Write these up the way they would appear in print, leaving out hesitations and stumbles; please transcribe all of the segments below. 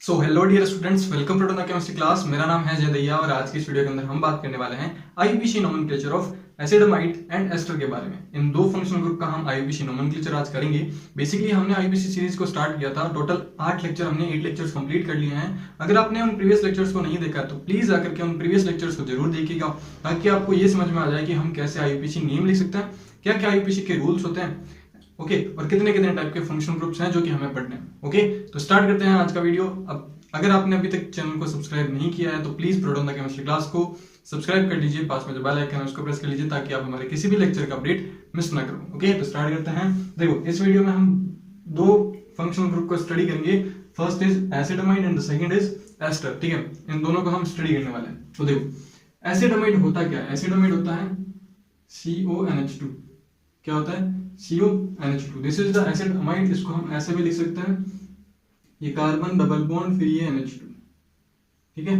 So hello dear students, welcome to the chemistry class. मेरा नाम है जय दैया और आज की इस वीडियो के अंदर हम बात करने वाले हैं IUPAC nomenclature of acid amide and ester के बारे में। इन दो फंक्शनल ग्रुप का हम आईयूपीएसी नोमेनक्लेचर आज करेंगे। बेसिकली हमने आईयूपीएसी सीरीज को स्टार्ट किया था, टोटल 8 लेक्चर हमने 8 लेक्चर्स कंप्लीट कर लिए हैं। अगर आपने उन प्रीवियस लेक्चर्स को नहीं देखा तो प्लीज आकर के उन प्रीवियस लेक्चर्स को जरूर देखिएगा, ताकि आपको ये समझ में आ जाए कि हम कैसे आईयूपीएसी नेम लिख सकते हैं, क्या क्या आईयूपीएसी के रूल्स होते हैं, ओके, और कितने कितने टाइप के फंक्शनल ग्रुप्स हैं जो कि हमें पढ़ने हैं। ओके, तो स्टार्ट करते हैं आज का वीडियो। अब अगर आपने अभी तक चैनल को सब्सक्राइब नहीं किया है तो प्लीज प्रोड ऑन द केमिस्ट्री क्लास को सब्सक्राइब कर लीजिए, पास में जो बेल आइकन है उसको प्रेस कर लीजिए ताकि आप हमारे किसी भी लेक्चर का अपडेट मिस ना करो। ओके, तो स्टार्ट करते हैं। देखो, इस वीडियो में हम दो फंक्शनल ग्रुप को स्टडी करेंगे। First is acid amide and the second is ester. ठीक है, इन दोनों को हम स्टडी करने वाले हैं। तो देखो, एसिडमाइड होता क्या है? एसिडमाइड होता है CONH2। क्या होता है? CONH2। This is the acid amide. इसको हम ऐसे भी लिख सकते हैं, ये कार्बन डबल बॉन्ड फिर ये NH2। ठीक है,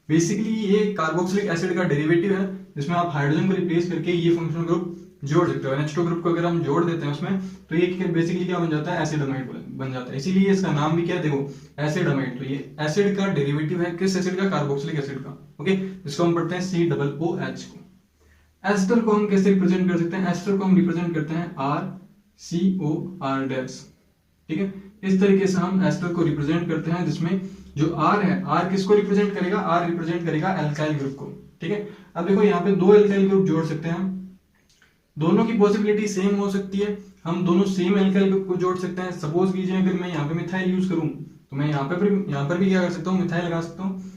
बेसिकली ये कार्बोक्सिलिक एसिड का डेरिवेटिव है, जिसमें आप हाइड्रोजन को रिप्लेस करके ये फंक्शनल ग्रुप जोड़ सकते हो। NH2 ग्रुप को अगर हम जोड़ देते हैं उसमें तो ये बेसिकली क्या बन जाता है? एसिडमाइड बन जाता है। इसीलिए इसका नाम भी क्या है? देखो, एसिडमाइड। तो ये एसिड का डेरिवेटिव है, किस एसिड का? कार्बोक्सिलिक एसिड का। ओके, इसको हम पढ़ते हैं COOH को। एस्टर को हम कैसे रिप्रेजेंट कर सकते हैं? एस्टर को हम रिप्रेजेंट करते हैं RCOR'। ठीक है, इस तरीके से हम एस्टर को रिप्रेजेंट करते हैं, जिसमें जो R है, R किसको रिप्रेजेंट करेगा? R रिप्रेजेंट करेगा एल्काइल ग्रुप को। ठीक है, अब देखो यहाँ पे दो एल्काइल ग्रुप जोड़ सकते हैं हम। दोनों की पॉसिबिलिटी सेम हो सकती है, हम दोनों सेम एल्काइल ग्रुप को जोड़ सकते हैं। सपोज कीजिए अगर मैं यहाँ पे मिथाइल यूज करूं तो मैं यहाँ पर भी क्या कर सकता हूँ? मिथाइल लगा सकता हूँ।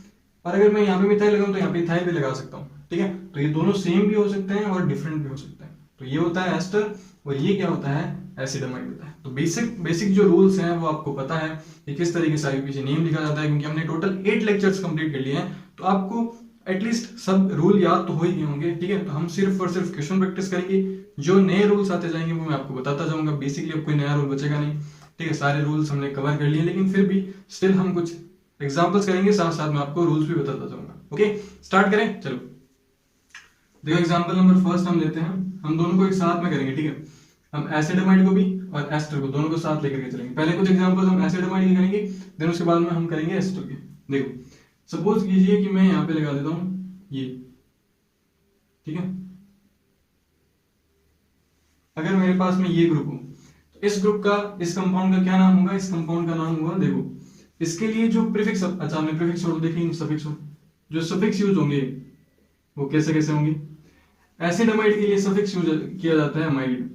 और अगर मैं यहाँ पे मिथाइल लगाऊं तो यहाँ पे इथाइल भी लगा सकता हूँ। ठीक है, तो ये दोनों सेम भी हो सकते हैं और डिफरेंट भी हो सकते हैं। तो ये होता है एस्टर और ये क्या होता है? एसिडमाइड होता है। तो बेसिक जो रूल्स हैं वो आपको पता है कि किस तरीके से आईयूपीएसी नेम लिखा जाता है, क्योंकि हमने टोटल 8 लेक्चर्स कंप्लीट कर लिए हैं, तो आपको एटलीस्ट सब रूल याद तो हो ही गए होंगे। ठीक है, तो हम सिर्फ और सिर्फ क्वेश्चन प्रैक्टिस करेंगे। जो नए रूल्स आते जाएंगे वो मैं आपको बताता जाऊंगा। बेसिकली अब कोई नया रूल बचेगा नहीं। ठीक है, सारे रूल्स हमने कवर कर लिए, लेकिन फिर भी स्टिल हम कुछ एग्जाम्पल्स करेंगे, साथ साथ में आपको रूल्स भी बताता जाऊंगा। ओके, स्टार्ट करें। चलो देखो, एग्जांपल नंबर फर्स्ट हम लेते हैं। हम दोनों को एक साथ में करेंगे। ठीक है, हम एसिडमाइड को भी और एस्टर को दोनों को साथ लेकर के चलेंगे। पहले कुछ एग्जांपल्स हम एसिडमाइड के करेंगे, देन उसके बाद में हम करेंगे एस्टर के। देखो, सपोज कीजिए कि मैं यहाँ पे लगा देता हूं ये। ठीक है, अगर मेरे पास में ये ग्रुप हो तो इस ग्रुप का, इस कंपाउंड का क्या नाम होगा? इस कंपाउंड का नाम होगा, देखो, इसके लिए जो प्रीफिक्स, अच्छा हमने प्रीफिक्स छोड़, देखेंगे सफिक्स हो। जो सफिक्स यूज होंगे वो कैसे कैसे होंगे? एसिडमाइड के लिए सफिक्स यूज किया जाता है अमाइड।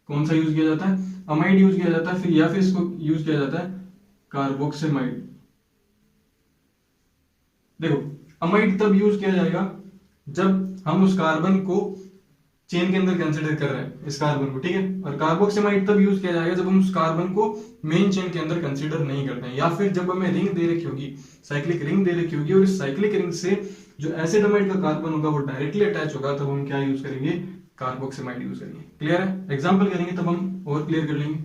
कौन सा यूज किया जाता है? अमाइड यूज किया जाता है। फिर या फिर इसको यूज किया जाता है कार्बोक्सिमाइड। देखो, अमाइड तब यूज किया जाएगा जब हम उस कार्बन को चेन के अंदर कंसीडर कर रहे हैं, इस कार्बन को। ठीक है, और कार्बोक्सिमाइड तब यूज किया जाएगा जब हम उस कार्बन को मेन चेन के अंदर कंसीडर नहीं करते हैं, या फिर जब हमें रिंग दे रखी होगी, साइक्लिक रिंग दे रखी होगी, और इस साइक्लिक रिंग से जो एसिडमाइड का कार्बन होगा वो डायरेक्टली अटैच होगा, तब हम क्या यूज करेंगे? कार्बोक्सिमाइड यूज करेंगे। क्लियर है? एग्जाम्पल करेंगे तब हम और क्लियर कर लेंगे।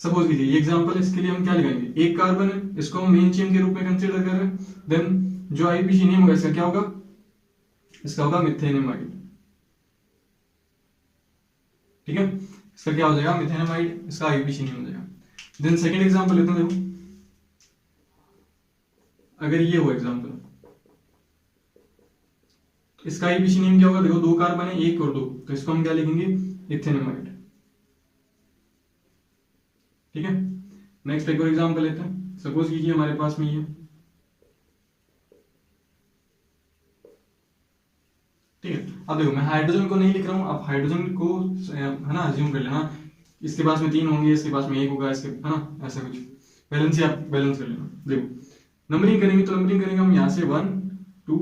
सपोज कीजिए ये एग्जाम्पल, इसके लिए हम क्या लगाएंगे? एक कार्बन है, इसको हम मेन चेन के रूप में कंसीडर कर रहे हैं। देन जो आईयूपीएसी नेम होगा इसका क्या होगा? इसका होगा मिथेनमाइड। ठीक है, इसका क्या हो जाएगा? मिथेनमाइड। इसका आईयूपीएसी नेम हो जाएगा। देन सेकंड एग्जांपल लेते हैं। देखो, अगर ये हो एग्जांपल, इसका आईयूपीएसी नेम क्या होगा? देखो, दो कार्बन है, एक और दो, तो इसको हम क्या लिखेंगे? इथेनमाइड। ठीक है, नेक्स्ट एक और एग्जांपल लेते हैं। सपोज कीजिए हमारे पास में ये, ठीक है, अब देखो मैं हाइड्रोजन को नहीं लिख रहा हूं, आप हाइड्रोजन को है ना अज्यूम कर लेना। इसके पास में 3 होंगे, इसके पास में 1 होगा, इसके, है ना, ऐसा कुछ बैलेंस ही आप बैलेंस कर लेना। देखो, नंबरिंग करेंगे तो नंबरिंग करेंगे हम यहाँ से 1 2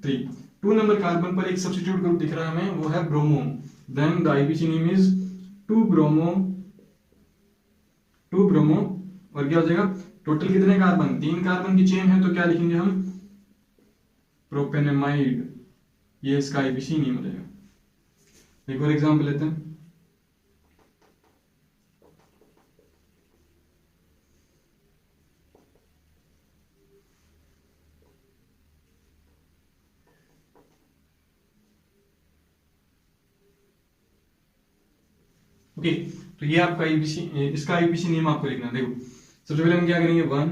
3। 2 नंबर कार्बन पर एक सब्स्टिट्यूट ग्रुप दिख रहा है हमें, वो है bromo. Then the IUPAC name is 2 bromo. 2 bromo, और क्या हो जाएगा? टोटल कितने कार्बन? 3 कार्बन की चेन है, तो क्या लिखेंगे हम? प्रोपेनेमाइड। ये इसका आईयूपीएसी नेम हो जाएगा। एक और एग्जांपल लेते हैं। ओके, तो ये आपका आईयूपीएसी, इसका आईयूपीएसी नेम आपको लिखना है। देखो, सबसे पहले हम क्या करेंगे 1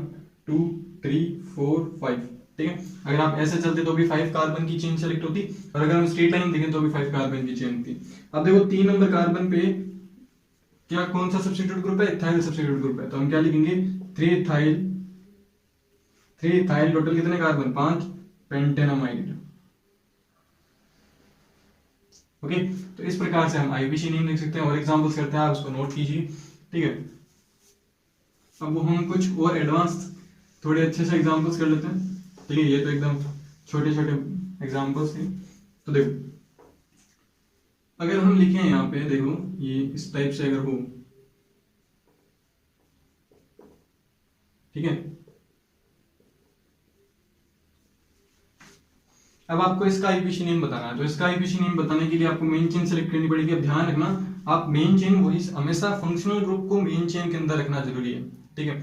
2 3 4 5, ठीक है। अगर आप ऐसे चलते तो भी 5 कार्बन की चेन सेलेक्ट होती, और अगर हम स्ट्रेट लाइन देखें तो भी 5 कार्बन की चेन थी। अब देखो 3 नंबर कार्बन पे क्या कौन सा सब्स्टिट्यूट ग्रुप है, इथाइल सब्स्टिट्यूट ग्रुप है, तो हम क्या लिखेंगे 3 इथाइल टोटल कितने कार्बन 5 पेंटेनामाइड। ओके, तो इस प्रकार से हम आईपीसी नेम लिख सकते हैं, और एग्जांपल्स करते हैं, आप उसको नोट कीजिए, ठीक है। अब हम कुछ और एडवांस थोड़े अच्छे से एग्जांपल्स कर लेते हैं, ठीक है। ये तो एकदम छोटे छोटे एग्जांपल्स थे। तो देखो अगर हम लिखें यहाँ पे, देखो ये इस टाइप से अगर हो, ठीक है। अब आपको इसका आईपीसी नेम बताना है, तो इसका आईपीसी नेम बताने के लिए आपको मेन चेन सेलेक्ट करनी पड़ेगी। अब ध्यान रखना, आप मेन चेन वही हमेशा फंक्शनल ग्रुप को मेन चेन के अंदर रखना जरूरी है, ठीक है।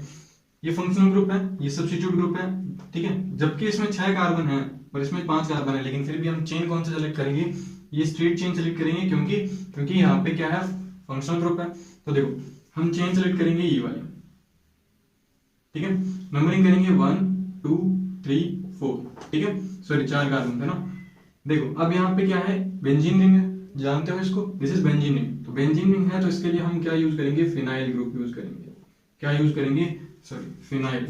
ये फंक्शनल ग्रुप है, ये सब्स्टिट्यूट ग्रुप है, ठीक है। जबकि इसमें 6 कार्बन है और इसमें 5 कार्बन है, लेकिन फिर भी हम चेन कौन सा सेलेक्ट करेंगे, ये स्ट्रेट चेन सेलेक्ट करेंगे, क्योंकि यहाँ पे क्या है फंक्शनल ग्रुप है। तो देखो हम चेन सेलेक्ट करेंगे ये वाली, ठीक है। नंबरिंग करेंगे 1 2 3 4, ठीक है। सॉरी 4 कार्बन थे ना। देखो अब यहाँ पे क्या है बेंजीन रिंग है, जानते हो इसको, दिस इज बेंजीन रिंग। तो बेंजीन रिंग है तो इसके लिए हम क्या यूज करेंगे, फिनाइल ग्रुप यूज करेंगे। क्या यूज करेंगे, सॉरी फिनाइल,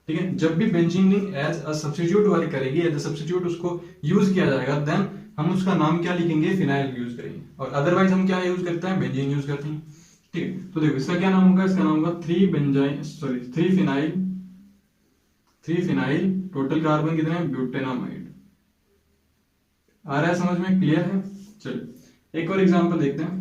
ठीक है। जब भी benzene ring as a substitute वाली करेगी, एज अ सब्स्टिट्यूट उसको यूज किया जाएगा, देन हम उसका नाम क्या लिखेंगे, फिनाइल यूज करेंगे। और अदरवाइज हम क्या यूज करते हैं, बेंजीन यूज करते हैं, ठीक है। तो देखो इसका क्या नाम होगा, इसका नाम होगा 3 फिनाइल टोटल कार्बन कितने हैं, ब्यूटेनामाइड। आ रहा है समझ में, क्लियर है। चलिए एक और एग्जांपल देखते हैं।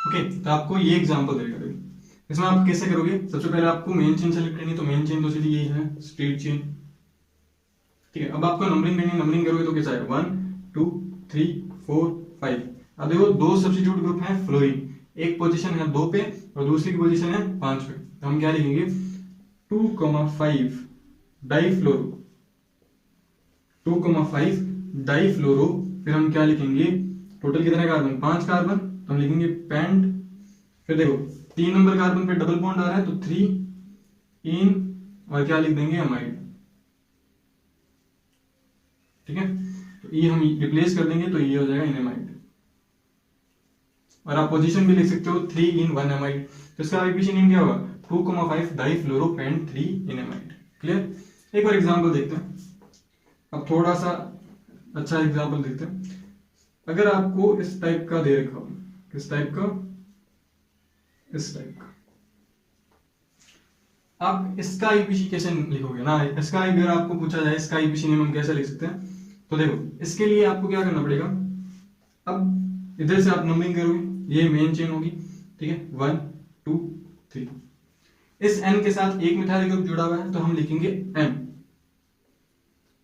ओके, तो आपको ये एग्जांपल देगा, इसमें आप कैसे करोगे, सबसे पहले आपको मेन चेन सेलेक्ट करनी है, तो मेन चेन तो सीधी यही है स्ट्रेट चेन, ठीक है। अब आपको नंबरिंग करनी है, नंबरिंग करोगे तो कैसा है 1 2 3 4 5। अब देखो दो सब्स्टिट्यूट ग्रुप है फ्लोरीन, एक पोजीशन है 2 पे और दूसरी की पोजीशन है 5 पे, तो हम क्या लिखेंगे 2,5 डाईफ्लोरो, 2,5 डाईफ्लोरो। फिर हम क्या लिखेंगे, टोटल कितने कार्बन 5 कार्बन, तो हम लिखेंगे पेंट। फिर देखो 3 नंबर कार्बन पे डबल बॉन्ड आ रहा है, तो 3 इन और क्या लिख देंगे अमाइड, ठीक है। तो ये हम रिप्लेस कर देंगे, तो ये हो जाएगा इनएमाइड। और आप पोजीशन भी लिख सकते हो 3 in 1 एमाइड, तो इसका आईपीसी नेम क्या होगा 2,5 डाईफ्लोरोपेंट 3 इनएमाइड। क्लियर। एक और एग्जांपल देखते हैं, अब थोड़ा सा अच्छा एग्जांपल देखते हैं। अगर आपको इस टाइप का दे रखा हो, किस टाइप का, इस टाइप का, आप इसका आईपीसी कैसे लिखोगे ना, इसका अगर आपको पूछा जाए इसका आईपीसी नेम हम कैसे लिख सकते हैं, तो देखो इसके लिए आपको क्या करना पड़ेगा, अब इधर से आप नंबरिंग करोगे, ये मेन चेन होगी, ठीक है 1 2 3। इस N के साथ एक मिथाइल ग्रुप जुड़ा हुआ है, तो हम लिखेंगे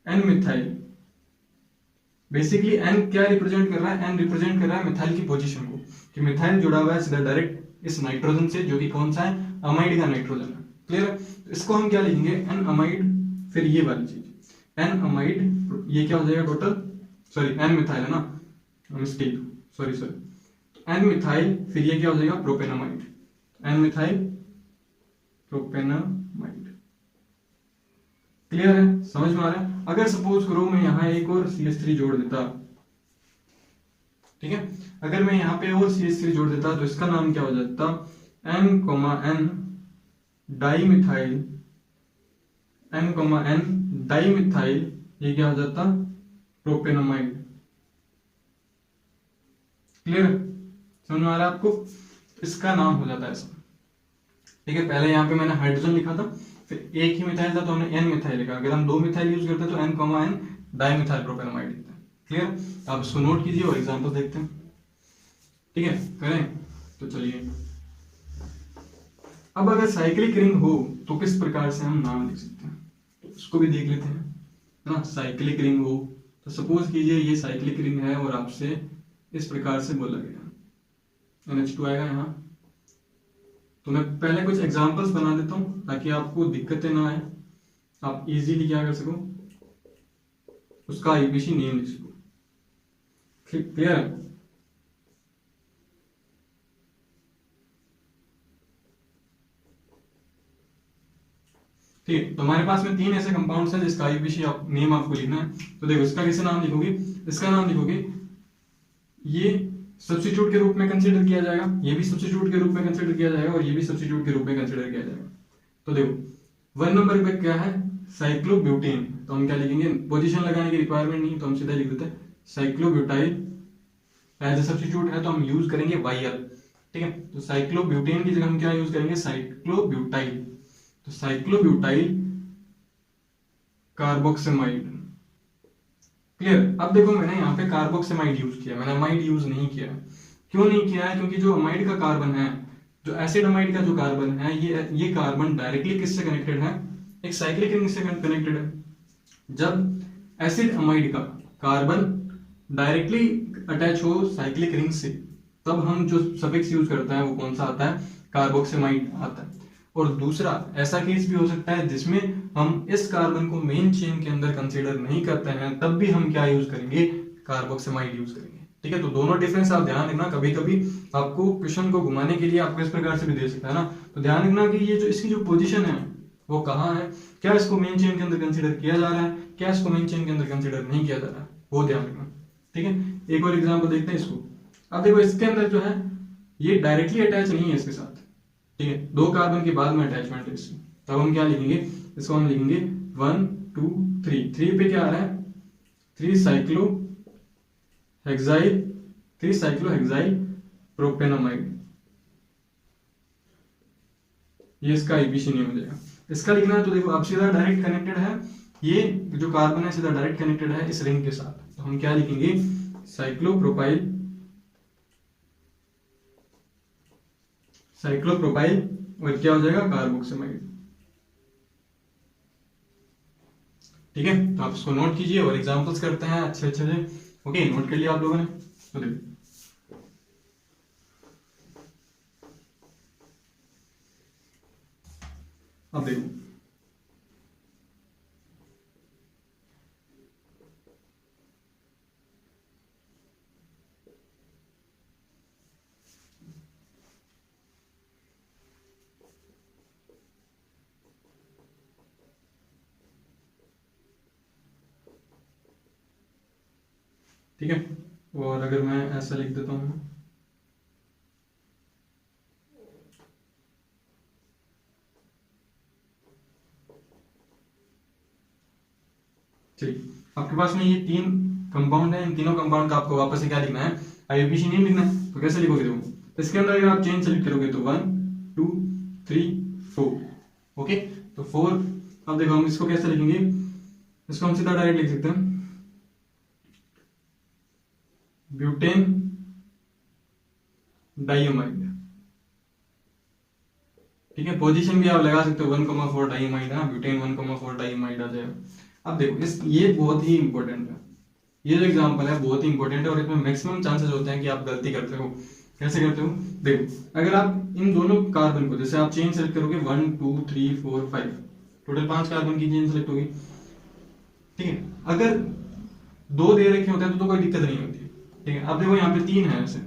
N मिथाइल। बेसिकली N क्या रिप्रेजेंट कर रहा है, N रिप्रेजेंट कर रहा है मिथाइल की पोजीशन को, कि मिथाइल जुड़ा हुआ है सीधा डायरेक्ट इस नाइट्रोजन से, जो कि कौन सा है अमाइड का नाइट्रोजन है। क्लियर है। तो इसको हम क्या लिखेंगे N अमाइड, फिर ये वाली चीज N अमाइड, ये क्या हो जाएगा टोटल, सॉरी N मिथाइल है ना, मिस्टेक, सॉरी N मिथाइल, फिर ये क्या हो जाएगा प्रोपेनामाइड, N मिथाइल प्रोपेनामाइड। क्लियर है, समझ में आ रहा है। अगर सपोज करो मैं यहां एक और CH3 जोड़ देता, ठीक है, अगर मैं यहां पे और CH3 जोड़ देता, तो इसका नाम क्या हो जाता N, डाईमिथाइल, N, डाईमिथाइल, ये क्या हो जाता प्रोपेनामाइड। क्लियर, समझ में आ रहा है आपको, इसका नाम हो जाता है ऐसा, ठीक है। पहले यहाँ पे मैंने हाइड्रोजन लिखा था, फिर एक ही मिथाइल था तो हमने N मिथाइल लिखा। अगर हम 2 मिथाइल यूज करते हैं तो N, डाईमिथाइल प्रोपेनामाइड लिखते हैं। क्लियर, आप इसको नोट कीजिए और एग्जांपल देखते हैं, ठीक है, करें तो चलिए। अब अगर साइक्लिक रिंग हो तो किस प्रकार से हम नाम लिख सकते हैं, तो उसको भी देख लेते हैं, है ना। साइक्लिक रिंग हो तो सपोज कीजिए ये साइक्लिक रिंग है और आपसे इस प्रकार से बोला गया NH2 आएगा यहाँ, तो मैं पहले कुछ एग्जांपल्स बना देता हूँ ताकि आपको दिक्कतें ना आए, आप इजीली क्या कर सको, उसका आईपीसी नेम लिख सको। क्लियर है? ठीक है, तो हमारे पास में 3 ऐसे कंपाउंड्स हैं जिसका आईपीसी नेम आपको लिखना है। तो देखो इसका कैसे नाम लिखोगे, इसका नाम लिखोगे, ये सब्स्टिट्यूट के रूप में कंसीडर किया जाएगा, ये भी सब्स्टिट्यूट के रूप में कंसीडर किया जाएगा और ये भी सब्स्टिट्यूट के रूप में कंसीडर किया जाएगा। तो देखो 1 नंबर पे क्या है, साइक्लोब्यूटेन, तो हम क्या लिखेंगे, पोजीशन लगाने की रिक्वायरमेंट नहीं तो हम सीधा लिख देते हैं साइक्लोब्यूटाइल। एज ए सब्स्टिट्यूट है तो हम यूज करेंगे वाईएल। ठीक है, तो साइक्लोब्यूटेन की जगह हम क्या यूज करेंगे, साइक्लोब्यूटाइल। तो साइक्लोब्यूटाइल कार्बोक्सिमाइड। क्लियर? अब देखो मैंने यहाँ पे कार्बोक्सिमाइड यूज किया, मैंने अमाइड यूज नहीं किया। क्यों नहीं किया है? क्योंकि जो अमाइड का कार्बन है, जो एसिड अमाइड का जो कार्बन है, ये कार्बन डायरेक्टली किससे कनेक्टेड है, एक साइक्लिक रिंग से कनेक्टेड है। जब एसिड अमाइड का कार्बन डायरेक्टली अटैच हो साइक्लिक रिंग से, तब हम जो सफिक्स यूज करते हैं वो कौन सा आता है, कार्बोक्सिमाइड आता है। और दूसरा ऐसा केस भी हो सकता है जिसमें हम इस कार्बन को मेन चेन के अंदर कंसीडर नहीं करते हैं, तब भी हम क्या यूज करेंगे, कार्बोक्सिमाइड यूज करेंगे। ठीक है, तो दोनों डिफरेंस आप ध्यान रखना। कभी कभी आपको क्वेश्चन को घुमाने के लिए आपको इस प्रकार से भी दे सकता है ना, तो ध्यान रखना कि ये जो इसकी जो पोजीशन है वो कहाँ है, क्या इसको मेन चेन के अंदर कंसीडर किया जा रहा है, क्या इसको मेन चेन के अंदर कंसीडर नहीं किया जा रहा है, वो ध्यान रखना। ठीक है, एक और एग्जाम्पल देखते हैं इसको। अब देखो इसके अंदर जो है ये डायरेक्टली अटैच नहीं है इसके साथ, ठीक है, 2 कार्बन के बाद में अटैचमेंट है इसकी। तब हम क्या लिखेंगे, इसको हम लिखेंगे 1 2 3। 3 पे क्या आ रहा है, 3 साइक्लोहेक्साइल प्रोपेनामाइड। ये इसका आईपीसी नेम हो जाएगा। इसका लिखना है तो देखो अब सीधा डायरेक्ट कनेक्टेड है, ये जो कार्बन है सीधा डायरेक्ट कनेक्टेड है इस रिंग के साथ। तो हम क्या लिखेंगे, साइक्लोप्रोपाइल और क्या हो जाएगा, कार्बोक्सिमाइड। ठीक है, तो आप इसको नोट कीजिए और एग्जांपल्स करते हैं अच्छे अच्छे से। ओके, नोट कर लिया आप लोगों ने? तो देखो अब देखो ठीक है, और अगर मैं ऐसा लिख देता हूं, चलिए आपके पास में ये 3 कंपाउंड है, इन तीनों कंपाउंड का आपको वापस से क्या लिखना है, आईयूपीसी नेम लिखना है। तो कैसे लिखोगे देखो, इसके अंदर अगर आप चेन सेलेक्ट करोगे तो 1 2 3 4। ओके, तो 4। अब देखो हम इसको कैसे लिखेंगे, इसको हम सीधा डायरेक्ट लिख सकते हैं ब्यूटेन डाइअमाइड। ठीक है, पोजीशन भी आप लगा सकते हो 1,4 डाइअमाइड है, ब्यूटेन 1,4 डाइअमाइड आ जाएगा। अब देखो ये बहुत ही इंपॉर्टेंट है, ये जो एग्जांपल है बहुत ही इंपॉर्टेंट है और इसमें मैक्सिमम चांसेस होते हैं कि आप गलती करते हो। कैसे करते हो, देखो अगर आप इन दोनों कार्बन को, जैसे आप चेन सेलेक्ट करोगे 1 2 3 4 5, टोटल 5 कार्बन की चेन सेलेक्ट होगी। ठीक है, अगर 2 दे रखे होते हैं तो कोई दिक्कत नहीं होती है। ठीक है, अब देखो यहाँ पे 3 है ऐसे,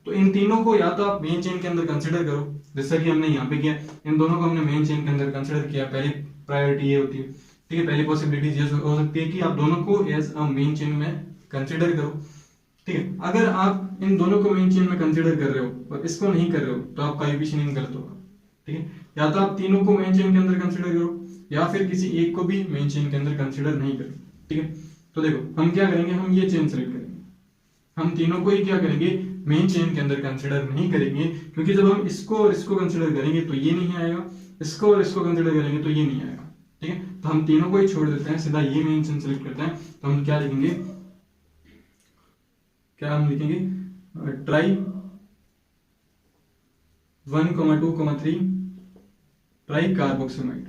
तो इन तीनों को या तो आप मेन चेन के अंदर कंसिडर करो, जैसा कि हमने यहाँ पे किया, इन दोनों को हमने मेन चेन के अंदर कंसिडर किया। पहली प्रायोरिटी ये होती है, ठीक है, पहली पॉसिबिलिटी ये हो सकती है कि आप दोनों को एज अ मेन चेन में कंसिडर करो। ठीक है, अगर आप इन दोनों को मेन चेन में कंसिडर कर रहे हो और इसको नहीं कर रहे हो तो आपका आईयूपीसी नहीं गलत होगा। ठीक है, या तो आप तीनों को मेन चेन के अंदर कंसिडर करो या फिर किसी एक को भी मेन चेन के अंदर कंसिडर नहीं करो। ठीक है, तो देखो हम क्या करेंगे, हम ये चेन सेलेक्ट करेंगे, हम तीनों को ही क्या करेंगे, मेन चेन के अंदर कंसिडर नहीं करेंगे, क्योंकि जब हम इसको और इसको कंसिडर करेंगे तो ये नहीं आएगा, इसको और इसको कंसिडर करेंगे तो ये नहीं आएगा। ठीक है, तो हम तीनों को ही छोड़ देते हैं, सीधा ये मेन चेन सेलेक्ट करते हैं। तो हम क्या लिखेंगे, क्या हम लिखेंगे, ट्राई 1,2,3 ट्राई कार्बोक्सिमाइड।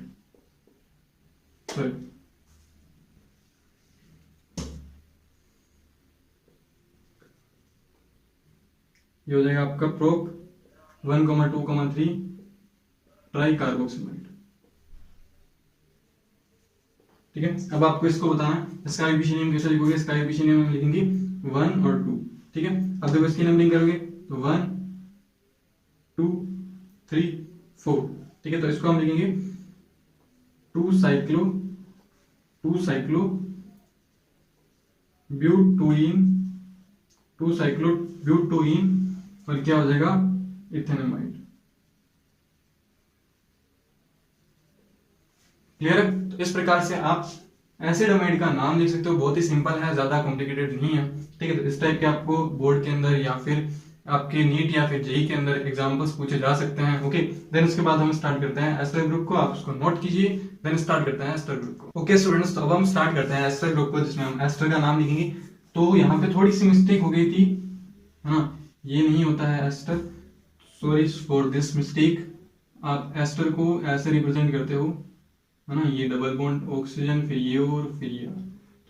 सॉरी, ये हो जाएगा आपका प्रोप 1,2,3 ट्राई कार्बोक्सिलामाइड। ठीक है, अब आपको इसको बताना है इसका आईयूपीएसी नेम कैसे लिखोगे। इसका आईयूपीएसी नेम हम लिखेंगे 1 और 2। ठीक है, अब देखो इसकी नंबरिंग करोगे तो 1 2 3 4। ठीक है, तो इसको हम लिखेंगे 2 साइक्लो ब्यूटोइन, 2 साइक्लो ब्यूटोइन और क्या हो जाएगा इथेनमाइड। क्लियर है। तो इस प्रकार से आप एसिडमाइड का नाम लिख सकते हो, बहुत ही सिंपल है, ज्यादा कॉम्प्लिकेटेड नहीं है। ठीक है, तो इस टाइप के आपको बोर्ड के अंदर या फिर आपके नीट या फिर जेई के अंदर एग्जांपल्स पूछे जा सकते हैं। ओके, देन उसके बाद हम स्टार्ट करते हैं एस्टर ग्रुप को। आप उसको नोट कीजिए, देन स्टार्ट करते हैं एस्टर ग्रुप को। ओके स्टूडेंट्स, तो अब हम स्टार्ट करते हैं एस्टर ग्रुप को, जिसमें हम एस्टर का नाम लिखेंगे। तो यहाँ पे थोड़ी सी मिस्टेक हो गई थी, हाँ ये नहीं होता है ester, sorry for this mistake. आप एस्टर को ऐसे रिप्रेजेंट करते हो, है ना, ये डबल बॉन्ड ऑक्सीजन, फिर ये और फिर ये,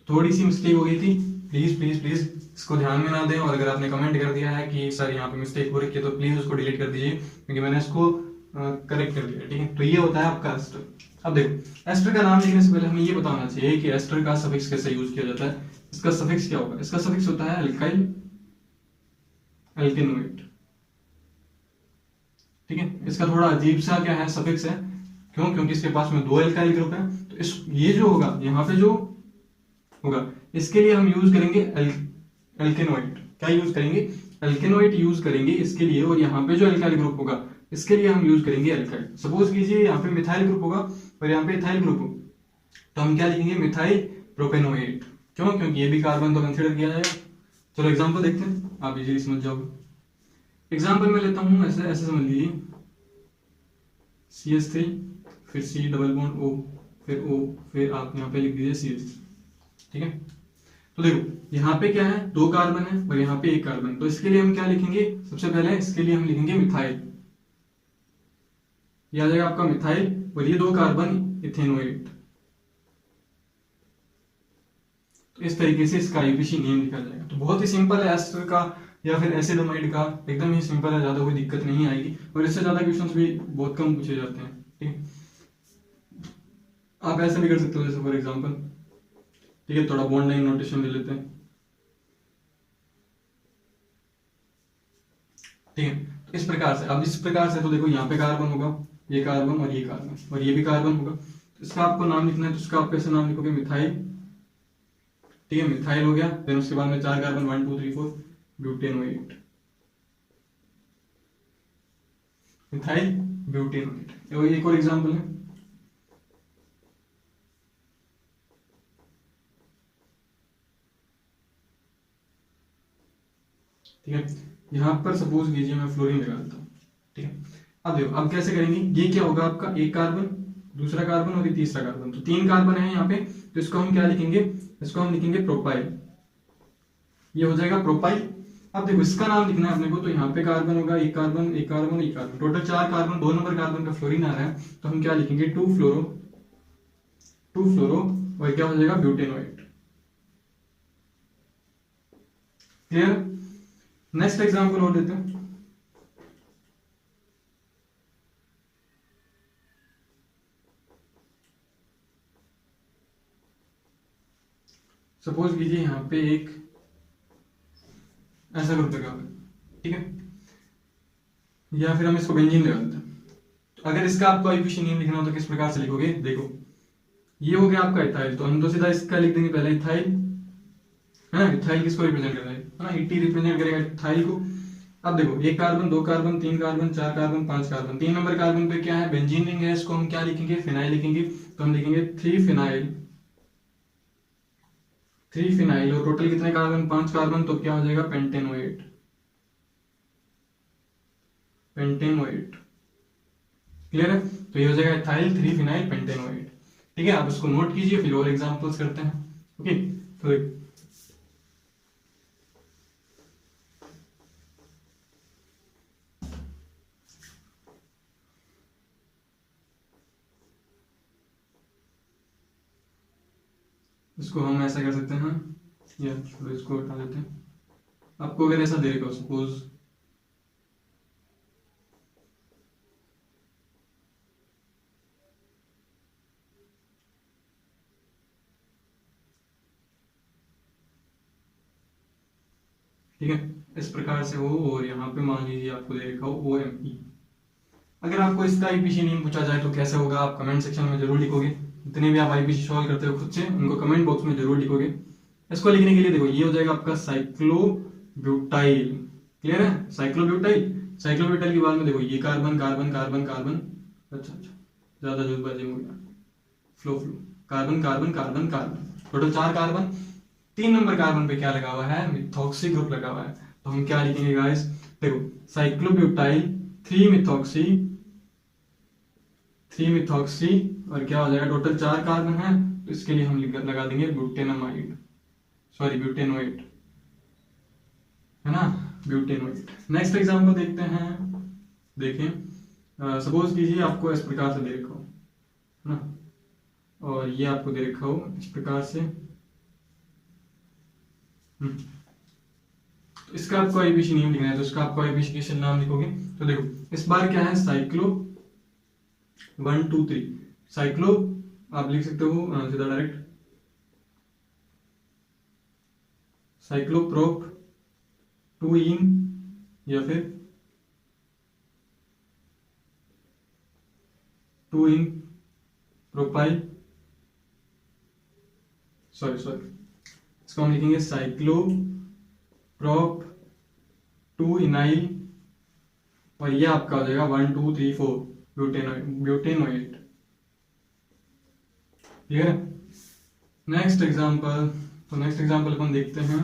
थोड़ी सी मिस्टेक हो गई थी। प्लीज प्लीज प्लीज इसको ध्यान में ना दें, और अगर आपने कमेंट कर दिया है कि सर यहाँ पे मिस्टेक हो रही है तो प्लीज उसको डिलीट कर दीजिए, क्योंकि मैंने इसको करेक्ट कर दिया। ठीक है, तो ये होता है आपका एस्टर। अब देखो एस्टर का नाम लिखने से पहले हमें ये बताना चाहिए कि एस्टर का सफिक्स कैसे यूज किया जाता है। इसका सफिक्स क्या होगा? इसका सफिक्स होता है अल्काइल एल्केनोइड। ठीक है, इसका थोड़ा अजीब सा क्या है सफिक्स है, क्यों? क्योंकि इसके पास में 2 एल्काइल ग्रुप है। तो इस ये जो होगा यहाँ पे जो होगा, इसके लिए हम यूज करेंगे एल्केनोइड। क्या यूज करेंगे? एल्केनोइड यूज करेंगे इसके लिए। और यहाँ पे जो एल्काइल ग्रुप होगा इसके लिए हम यूज करेंगे एल्काइल। सपोज कीजिए यहाँ पे मिथाइल ग्रुप होगा और यहाँ पे इथाइल ग्रुप हो, तो हम क्या लिखेंगे? Methyl propanoate. क्यों? क्योंकि ये भी कार्बन तो कंसिडर किया जाएगा। चलो एग्जाम्पल देखते हैं, आप इजीली समझ जाओगे। एग्जाम्पल में लेता हूं, ऐसे ऐसे समझ लीजिए, CH3 फिर C डबल बॉन्ड O फिर O फिर आप यहाँ पे लिख दीजिए CH। ठीक है, तो देखो यहाँ पे क्या है, 2 कार्बन है और यहाँ पे 1 कार्बन। तो इसके लिए हम क्या लिखेंगे? सबसे पहले इसके लिए हम लिखेंगे मिथाइल, ये आ जाएगा आपका मिथाइल, और ये 2 कार्बन इथेनोएट। तो इस तरीके से इसका आईयूपीएसी नेम लिखा जाएगा। तो बहुत ही सिंपल है एस्टर का या फिर एसिडमाइड का, एकदम ही सिंपल है, ज्यादा कोई दिक्कत नहीं आएगी। और इससे ज्यादा क्वेश्चंस भी बहुत कम पूछे जाते हैं। ठीक है, आप ऐसे भी कर सकते हो, जैसे फॉर एग्जांपल, ठीक है, थोड़ा बॉन्ड लाइन नोटेशन ले लेते हैं। ठीक है, तो इस प्रकार से, अब इस प्रकार से तो देखो यहाँ पे कार्बन होगा, ये कार्बन और ये कार्बन और ये भी कार्बन होगा। तो इसका आपको नाम लिखना है, तो इसका आप कैसे नाम लिखोगे? मिथाइल। ठीक है, मिथाइल हो गया। देन उसके बाद में 4 कार्बन 1 2 3 4 ब्यूटेनोएट, मिथाइल ब्यूटेनोएट। एक और एग्जांपल है, ठीक है, यहां पर सपोज कीजिए मैं फ्लोरीन लगा देता हूं। ठीक है, अब देखो अब कैसे करेंगे, ये क्या होगा आपका? 1 कार्बन, दूसरा कार्बन और ये तीसरा कार्बन, तो 3 कार्बन है यहाँ पे। तो इसको हम क्या लिखेंगे? इसको हम लिखेंगे प्रोपाइल, ये हो जाएगा प्रोपाइल। अब देखो इसका नाम लिखना है अपने को, तो यहाँ पे कार्बन होगा, 1 carbon 1 carbon 1 carbon, total 4 carbon, 2 number carbon का फ्लोरीन आ रहा है। तो हम क्या लिखेंगे? 2 फ्लोरो और क्या हो जाएगा? ब्यूटेनोएट। क्लियर? नेक्स्ट एग्जांपल और लेते हैं। सपोज कीजिए यहाँ पे एक ऐसा ग्रुप लगा हुआ है, ठीक है, या फिर हम इसको बेंजीन लगा देते हैं। तो अगर इसका आपको आईयूपीएसी नेम लिखना हो तो किस प्रकार से लिखोगे? देखो ये हो गया आपका इथाइल, तो हम तो सीधा इसका लिख देंगे पहले इथाइल, है ना। इथाइल किसको रिप्रेजेंट कर रहा है ना? इटी रिप्रेजेंट करेगा इथाइल को। अब देखो 1 carbon 2 carbon 3 carbon 4 carbon 5 carbon, 3 number carbon पे क्या है? बेंजीन रिंग है, इसको हम क्या लिखेंगे? फिनाइल लिखेंगे। तो हम लिखेंगे 3 फिनाइल और टोटल कितने कार्बन? 5 कार्बन, तो क्या हो जाएगा? पेंटेनोएट। क्लियर है? तो ये हो जाएगा इथाइल 3 फिनाइल पेंटेनोएट। ठीक है, आप इसको नोट कीजिए, फिर और एग्जांपल्स करते हैं। ओके, तो इसको हम ऐसा कर सकते हैं, या इसको हटा देते हैं। आपको अगर ऐसा देगा सपोज ठीक है, इस प्रकार से हो, और यहाँ पे मान लीजिए आपको दे रखा हो OME। अगर आपको इसका आईपीसी नेम पूछा जाए तो कैसे होगा, आप कमेंट सेक्शन में जरूर लिखोगे। जितने भी आप आईपीसी सॉल्व करते हो खुद से, उनको कमेंट बॉक्स में जरूर लिखोगे। इसको लिखने के लिए देखो, ये हो जाएगा आपका साइक्लोब्यूटाइल। क्लियर है, साइक्लोब्यूटाइल। साइक्लोब्यूटाइल के बाद में देखो ये कार्बन कार्बन कार्बन कार्बन, अच्छा ज्यादा जल्दबाजी हो गया, flow carbon carbon carbon carbon, total 4 carbon. 3 number carbon पे क्या लगा हुआ है, मिथॉक्सी ग्रुप लगा हुआ है। तो हम क्या लिखेंगे गाइस, देखो साइक्लोब्यूटाइल 3 मिथॉक्सी, 3 मिथॉक्सी, और क्या हो जाएगा, टोटल 4 कार्बन है, तो इसके लिए हम लगा देंगे ब्यूटेनामाइड, सॉरी ब्यूटेनोएट, है ना, ब्यूटेनोएट। नेक्स्ट एग्जांपल देखते हैं। देखें, सपोज कीजिए आपको इस प्रकार से दे रखा हो, है ना, और ये आपको दे रखा हो इस प्रकार से। तो इसका आपको आईपीसी नेम लिखना है, तो इसका आपको आईपीसी कैसे नाम लिखोगे, तो देखो इस बार क्या है, साइक्लो 1 2 3, साइक्लो आप लिख सकते हो सीधा डायरेक्ट साइक्लोप्रोप 2 इन, या फिर 2 इन प्रोपाइल, सॉरी इसको हम लिखेंगे साइक्लो प्रोप 2 इनाइल, और ये आपका हो जाएगा 1 2 3 4 ब्यूटेनोएट। ठीक है, नेक्स्ट एग्जांपल। तो नेक्स्ट एग्जांपल अपन देखते हैं,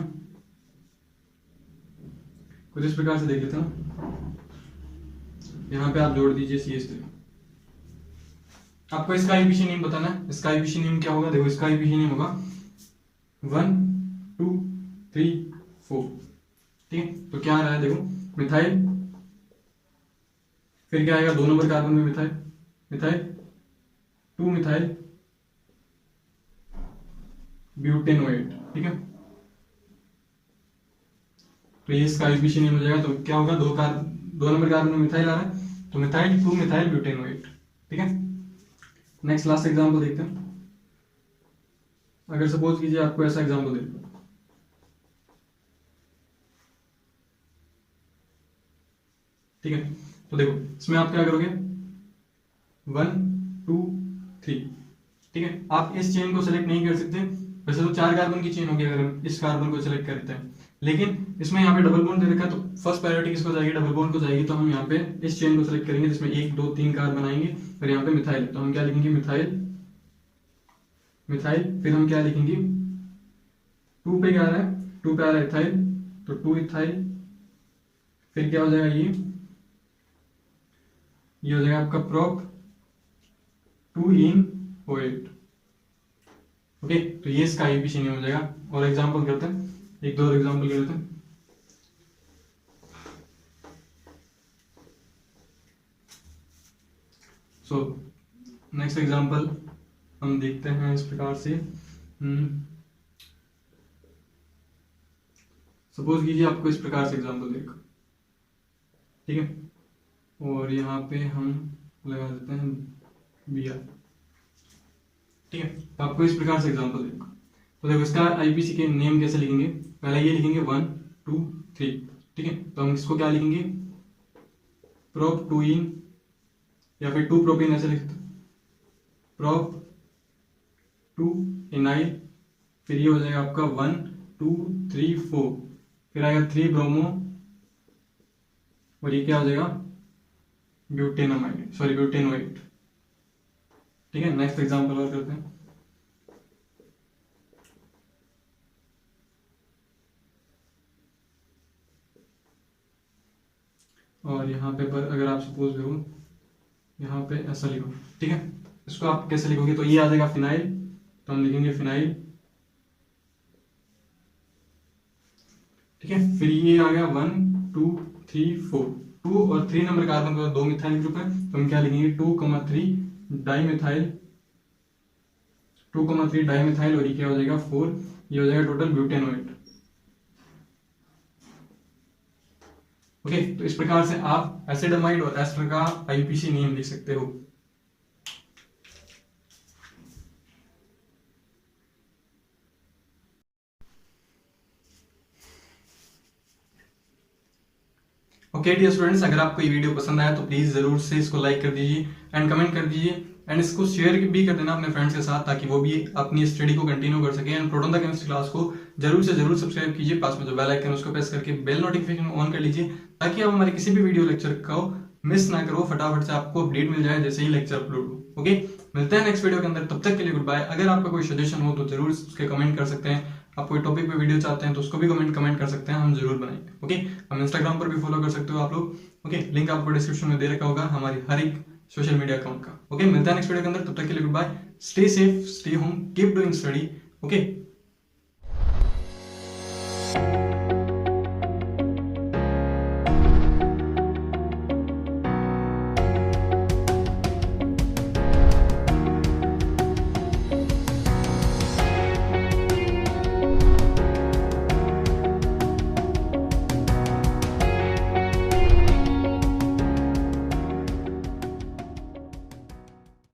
कुछ इस प्रकार से देख लेते हैं। यहाँ पे आप जोड़ दीजिए CH3। आपको इसका आईपीसी नेम बताना है। इसका आईपीसी नेम क्या होगा, देखो इसका आईपीसी नेम होगा 1 2 3 4। ठीक है, तो क्या आ रहा है, देखो मिथाइल, फिर क्या आएगा 2 नंबर कार्बन में मिथाइल, मिथाइल 2 मिथाइल ब्यूटेनोएट। ठीक है, तो ये इसका आईपीसी नेम हो जाएगा। तो क्या होगा, 2 नंबर कार्बन में मिथाइल आ रहा है, तो मिथाइल 2 मिथाइल ब्यूटेनोएट। ठीक है, नेक्स्ट लास्ट एग्जांपल देखते हैं। अगर सपोज कीजिए आपको ऐसा एग्जांपल दे, ठीक है, तो देखो इसमें आप क्या करोगे, 1 2 3। ठीक है, आप इस चेन को सिलेक्ट नहीं कर सकते, वैसे तो 4 कार्बन की चेन होगी अगर हम इस कार्बन को सिलेक्ट करते हैं, लेकिन इसमें यहाँ पे डबल बॉन्ड दे रखा है, तो फर्स्ट प्रायोरिटी किसको जाएगी, डबल बॉन्ड को जाएगी। तो हम यहाँ पे इस चेन को सिलेक्ट करेंगे जिसमें 1 2 3 कार्बन आएंगे, और यहाँ पे मिथाइल, तो हम क्या लिखेंगे, मिथाइल मिथाइल, फिर हम क्या लिखेंगे, 2 पे क्या आ रहा है, 2 पे आ रहा है इथाइल, तो 2 इथाइल, फिर क्या हो जाएगा, ये हो जाएगा आपका प्रोप 2 इन OH। ओके, तो ये इसका आईपीसी नेम हो जाएगा। और एग्जांपल करते हैं, एक दो और एग्जांपल कर लेते हैं। सो नेक्स्ट एग्जांपल हम देखते हैं इस प्रकार से। सपोज कीजिए आपको इस प्रकार से एग्जांपल देखो, ठीक है, और यहाँ पे हम लगा देते हैं BR। ठीक है, तो आपको इस प्रकार से एग्जांपल देखो, तो देखो इसका आईपीसी के नेम कैसे लिखेंगे, पहले ये लिखेंगे 1 2 3। ठीक है, तो हम इसको क्या लिखेंगे, प्रोप 2 इन, या फिर 2 प्रोपिन ऐसे लिख सकते, प्रोप 2 इनाइल, फिर ये हो जाएगा आपका 1 2 3 4, फिर आएगा 3 ब्रोमो, और ये क्या हो जाएगा, ब्यूटेनामाइड, सॉरी ब्यूटेनोएट। ठीक है, नेक्स्ट एग्जांपल और करते हैं। और यहाँ पे पर अगर आप सपोज करो यहाँ पे ऐसा लिखो, ठीक है, इसको आप कैसे लिखोगे, तो ये आ जाएगा फिनाइल, तो हम लिखेंगे फिनाइल। ठीक है, फिर ये आ गया 1 2 3 4, 2 और 3 नंबर कार्बन का 2 मिथाइल ग्रुप है, तो हम क्या लिखेंगे 2,3 डाइमिथाइल, 2,3 डाइमिथाइल, और ये क्या हो जाएगा 4, ये हो जाएगा टोटल ब्यूटेनोएट। ओके, तो इस प्रकार से आप एसिडमाइड और एस्टर का आईपीसी नेम लिख सकते हो। ओके डियर स्टूडेंट्स, अगर आपको ये वीडियो पसंद आया तो प्लीज जरूर से इसको लाइक कर दीजिए एंड कमेंट कर दीजिए एंड इसको शेयर भी कर देना अपने फ्रेंड्स के साथ, ताकि वो भी अपनी स्टडी को कंटिन्यू कर सके। And proton the chemistry class को जरूर से जरूर सब्सक्राइब कीजिए, पास में जो बेल आइकन है उसको प्रेस करके बेल नोटिफिकेशन ऑन कर लीजिए, ताकि आप हमारे किसी भी वीडियो लेक्चर को मिस ना करो, फटाफट से आपको अपडेट मिल जाए जैसे ही लेक्चर अपलोड हो। ओके, मिलते हैं नेक्स्ट वीडियो के अंदर, तब तक के लिए गुड बाय। अगर आपका कोई सजेशन हो तो जरूर उसके कमेंट कर सकते हैं, आप कोई टॉपिक पे वीडियो चाहते हैं तो उसको भी कमेंट कर सकते हैं, हम जरूर बनाएंगे। ओके, हम इंस्टाग्राम पर भी फॉलो कर सकते हो आप लोग। ओके, लिंक आपको डिस्क्रिप्शन में दे रखा होगा हमारी हर एक सोशल मीडिया अकाउंट का। ओके, मिलते हैं नेक्स्ट वीडियो के अंदर, तब तक के लिए goodbye, stay safe, stay home, keep doing study. Okay.